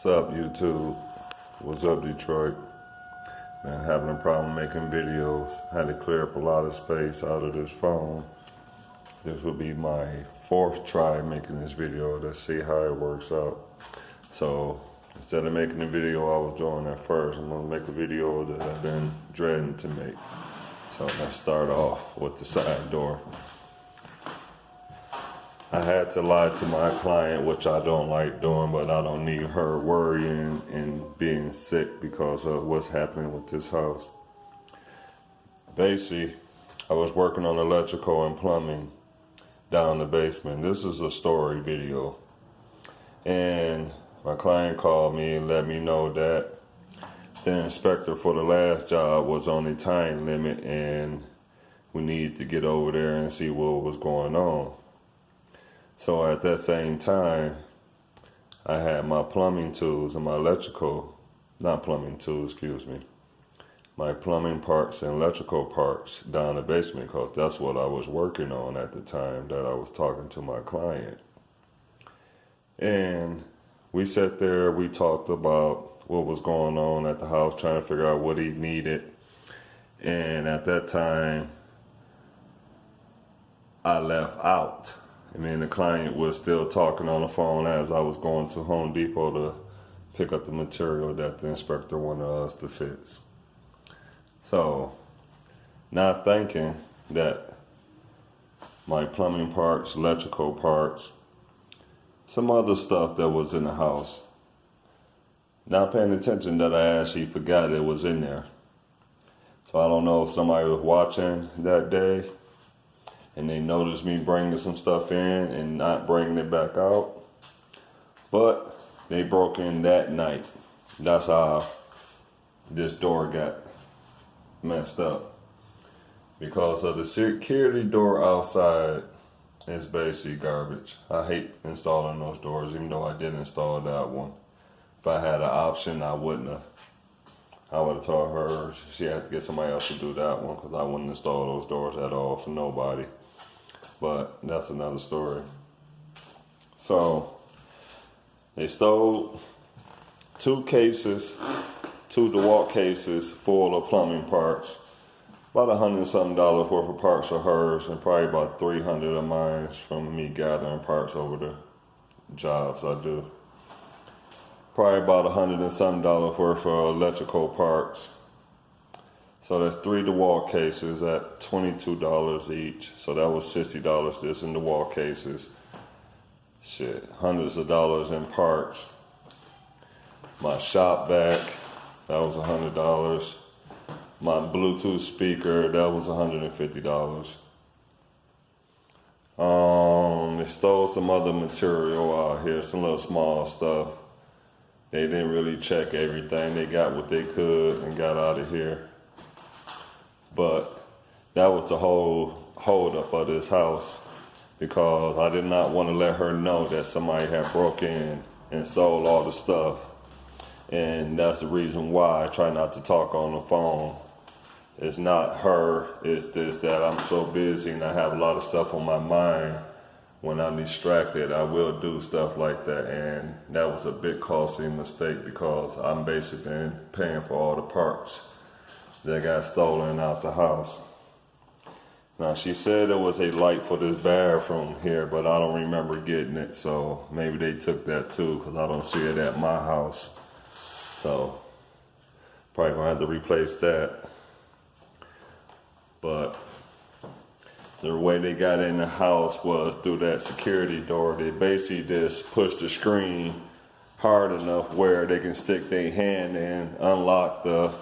What's up, YouTube? What's up, Detroit? Man, having a problem making videos. Had to clear up a lot of space out of this phone. This will be my fourth try making this video. Let's see how it works out. So instead of making the video I was doing at first, I'm gonna make a video that I've been dreading to make. So let's start off with the side door. I had to lie to my client, which I don't like doing, but I don't need her worrying and being sick because of what's happening with this house. Basically, I was working on electrical and plumbing down the basement. This is a story video. And my client called me and let me know that the inspector for the last job was on a time limit and we needed to get over there and see what was going on. So at that same time, I had my plumbing tools and my my plumbing parts and electrical parts down the basement because that's what I was working on at the time that I was talking to my client. And we sat there, we talked about what was going on at the house, trying to figure out what he needed. And at that time, I left out. And then the client was still talking on the phone as I was going to Home Depot to pick up the material that the inspector wanted us to fix. So, not thinking that my plumbing parts, electrical parts, some other stuff that was in the house, not paying attention that I actually forgot it was in there. So I don't know if somebody was watching that day and they noticed me bringing some stuff in and not bringing it back out. But they broke in that night. That's how this door got messed up. Because of the security door outside is basically garbage. I hate installing those doors, even though I did install that one. If I had an option, I wouldn't have. I would have told her she had to get somebody else to do that one because I wouldn't install those doors at all for nobody. But that's another story. So they stole two DeWalt cases full of plumbing parts. About $100 and something worth of parts of hers, and probably about 300 of mine from me gathering parts over the jobs I do. Probably about $100 and something worth of electrical parts. So that's 3 DeWalt cases at $22 each. So that was $60 this in DeWalt cases. Shit, hundreds of dollars in parts. My shop vac, that was $100. My Bluetooth speaker, that was $150. They stole some other material out here, some little small stuff. They didn't really check everything. They got what they could and got out of here. But that was the whole hold-up of this house because I did not want to let her know that somebody had broke in and stole all the stuff. And that's the reason why I try not to talk on the phone. It's not her, it's just that I'm so busy and I have a lot of stuff on my mind. When I'm distracted, I will do stuff like that. And that was a big costly mistake because I'm basically paying for all the parts that got stolen out the house. Now she said it was a light for this bathroom here, but I don't remember getting it, so maybe they took that too because I don't see it at my house. So probably gonna have to replace that. But the way they got in the house was through that security door. They basically just pushed the screen hard enough where they can stick their hand in, unlock the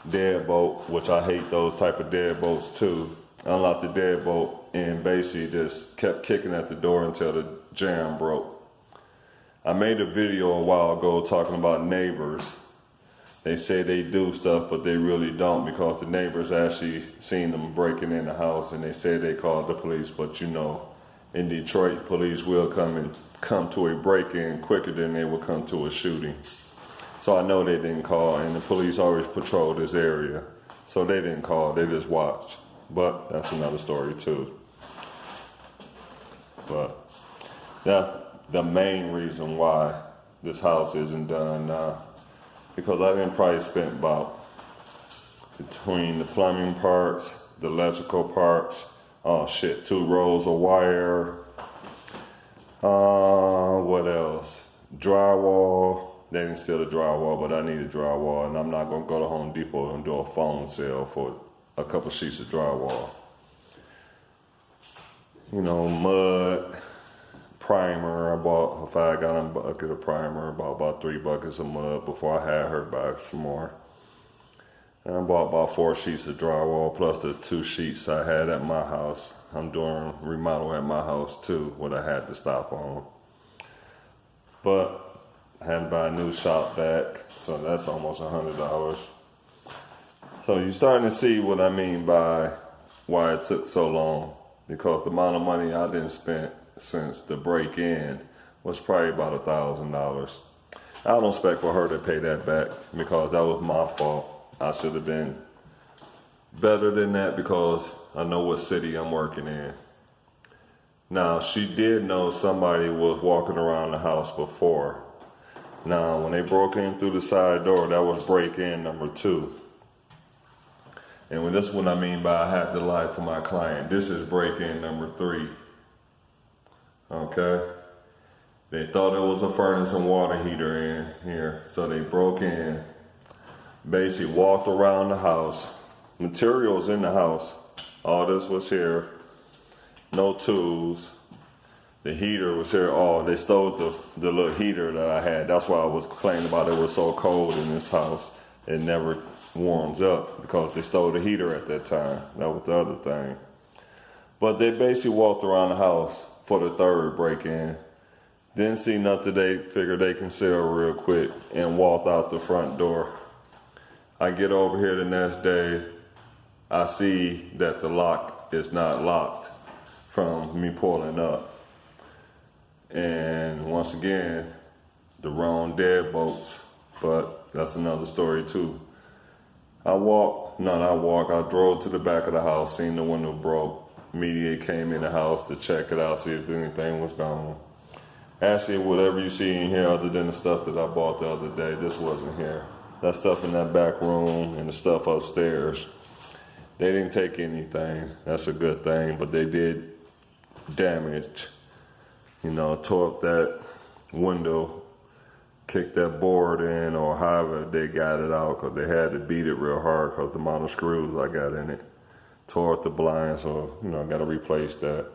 deadbolt, which I hate those type of deadbolts too. Unlocked the deadbolt and basically just kept kicking at the door until the jam broke. I made a video a while ago talking about neighbors. They say they do stuff, but they really don't because the neighbors actually seen them breaking in the house and they say they called the police. But you know, in Detroit, police will come to a break-in quicker than they will come to a shooting. So I know they didn't call, and the police always patrol this area. So they didn't call, they just watched. But that's another story too. But yeah, the main reason why this house isn't done now, because I didn't probably spent about, between the plumbing parts, the electrical parts, 2 rolls of wire, what else? Drywall. They didn't steal the drywall, but I needed drywall, and I'm not gonna go to Home Depot and do a phone sale for a couple sheets of drywall. You know, mud, primer. If I got a bucket of primer, I bought about 3 buckets of mud before I had her buy some more. And I bought about 4 sheets of drywall plus the 2 sheets I had at my house. I'm doing remodel at my house too, what I had to stop on. But I had to buy a new shop vac, so that's almost $100. So you're starting to see what I mean by why it took so long. Because the amount of money I didn't spend since the break-in was probably about $1,000. I don't expect for her to pay that back because that was my fault. I should have been better than that because I know what city I'm working in. Now, she did know somebody was walking around the house before. Now, when they broke in through the side door, that was break-in number 2. And when this one I mean by I have to lie to my client, this is break-in number 3. Okay? They thought it was a furnace and water heater in here, so they broke in, basically walked around the house, materials in the house, all this was here, no tools, the heater was here, they stole the little heater that I had. That's why I was complaining about it was so cold in this house. It never warms up because they stole the heater at that time. That was the other thing. But they basically walked around the house for the 3rd break-in. Didn't see nothing they figured they can sell real quick and walked out the front door. I get over here the next day. I see that the lock is not locked from me pulling up. And once again, the wrong deadbolts, but that's another story too. I drove to the back of the house, seen the window broke. Immediately came in the house to check it out, see if anything was gone. Actually, whatever you see in here other than the stuff that I bought the other day, this wasn't here. That stuff in that back room and the stuff upstairs, they didn't take anything. That's a good thing, but they did damage. You know, tore up that window, kicked that board in, or however they got it out, because they had to beat it real hard because the amount of screws I got in it. Tore up the blinds, so, I got to replace that.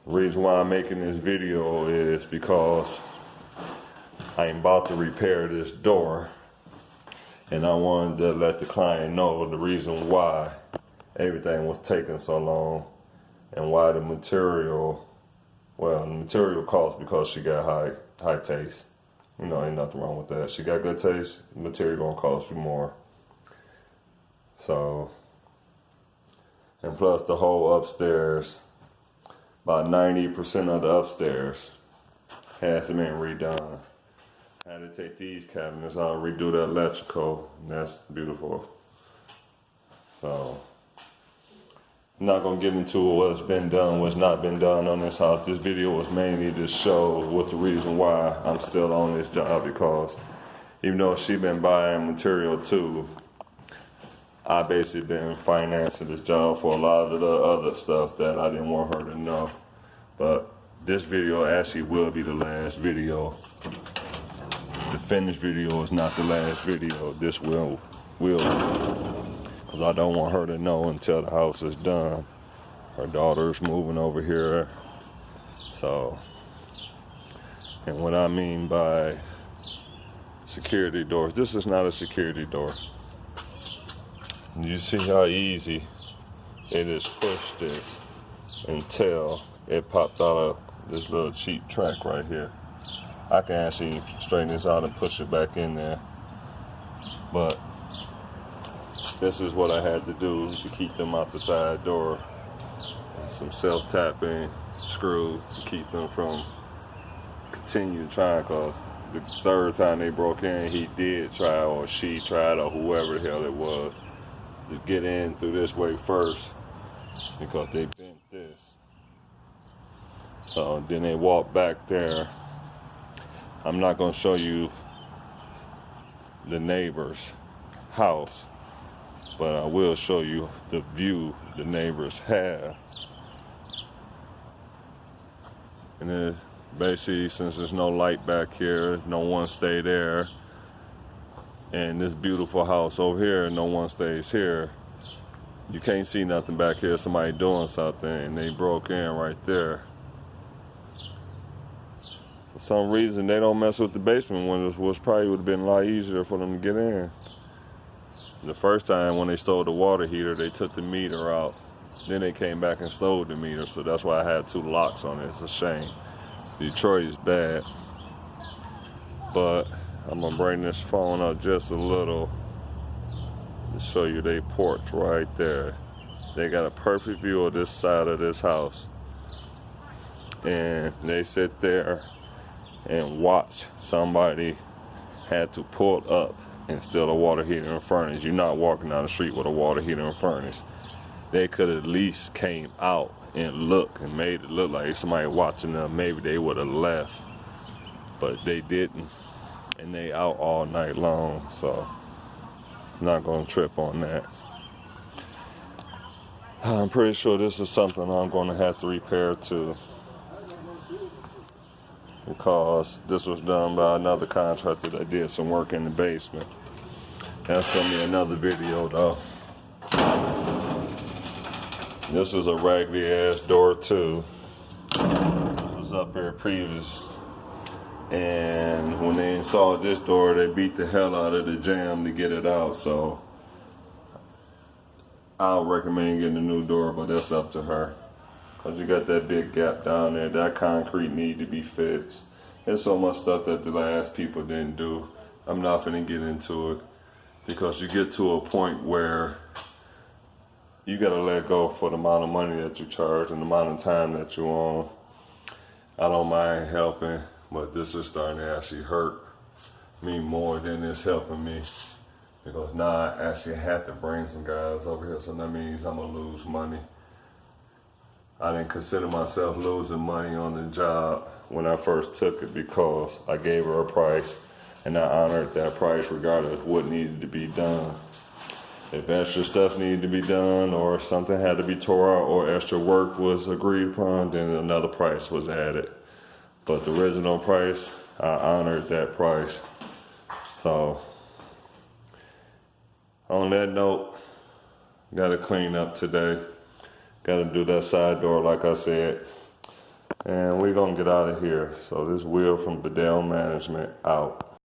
The reason why I'm making this video is because I'm about to repair this door, and I wanted to let the client know the reason why everything was taking so long and why the material cost because she got high taste. Ain't nothing wrong with that. She got good taste, the material gonna cost you more. So, and plus the whole upstairs, about 90% of the upstairs has been redone. I had to take these cabinets out, redo the electrical, and that's beautiful. So, I'm not going to get into what's been done, what's not been done on this house. This video was mainly to show what the reason why I'm still on this job, because even though she been buying material too, I basically been financing this job for a lot of the other stuff that I didn't want her to know. But this video actually will be the last video. The finished video is not the last video. This will because I don't want her to know until the house is done. Her daughter's moving over here. So, and what I mean by security doors, this is not a security door. You see how easy it is push this until it pops out of this little cheap track right here. I can actually straighten this out and push it back in there. But this is what I had to do to keep them out the side door. Some self-tapping screws to keep them from continuing trying, because the 3rd time they broke in, he did try, or she tried, or whoever the hell it was, to get in through this way first, because they bent this. So then they walked back there I'm not going to show you the neighbor's house, but I will show you the view the neighbors have. And then basically, since there's no light back here, no one stay there. And this beautiful house over here, no one stays here. You can't see nothing back here, somebody doing something, and they broke in right there. For some reason, they don't mess with the basement windows, which probably would have been a lot easier for them to get in. The first time when they stole the water heater, they took the meter out. Then they came back and stole the meter, so that's why I had 2 locks on it. It's a shame. Detroit is bad. But I'm gonna bring this phone up just a little to show you their porch right there. They got a perfect view of this side of this house. And they sit there and watch somebody had to pull up and steal a water heater and furnace. You're not walking down the street with a water heater and furnace. They could at least came out and look and made it look like somebody watching them. Maybe they would have left, but they didn't, and they out all night long. So not gonna trip on that. I'm pretty sure this is something I'm gonna have to repair too, because this was done by another contractor that did some work in the basement. That's gonna be another video though. This is a raggedy ass door too. It was up here previous. And when they installed this door, they beat the hell out of the jamb to get it out. So I'll recommend getting a new door, but that's up to her. Cause you got that big gap down there. That concrete need to be fixed. There's so much stuff that the last people didn't do. I'm not finna get into it, because you get to a point where you gotta let go for the amount of money that you charge and the amount of time that you're on. I don't mind helping, but this is starting to actually hurt me more than it's helping me. Because now I actually have to bring some guys over here, so that means I'm gonna lose money. I didn't consider myself losing money on the job when I first took it, because I gave her a price and I honored that price regardless of what needed to be done. If extra stuff needed to be done, or something had to be tore out, or extra work was agreed upon, then another price was added. But the original price, I honored that price. So, on that note, gotta clean up today. Gotta do that side door like I said. And we're gonna get out of here. So this Will from Bedell Management out.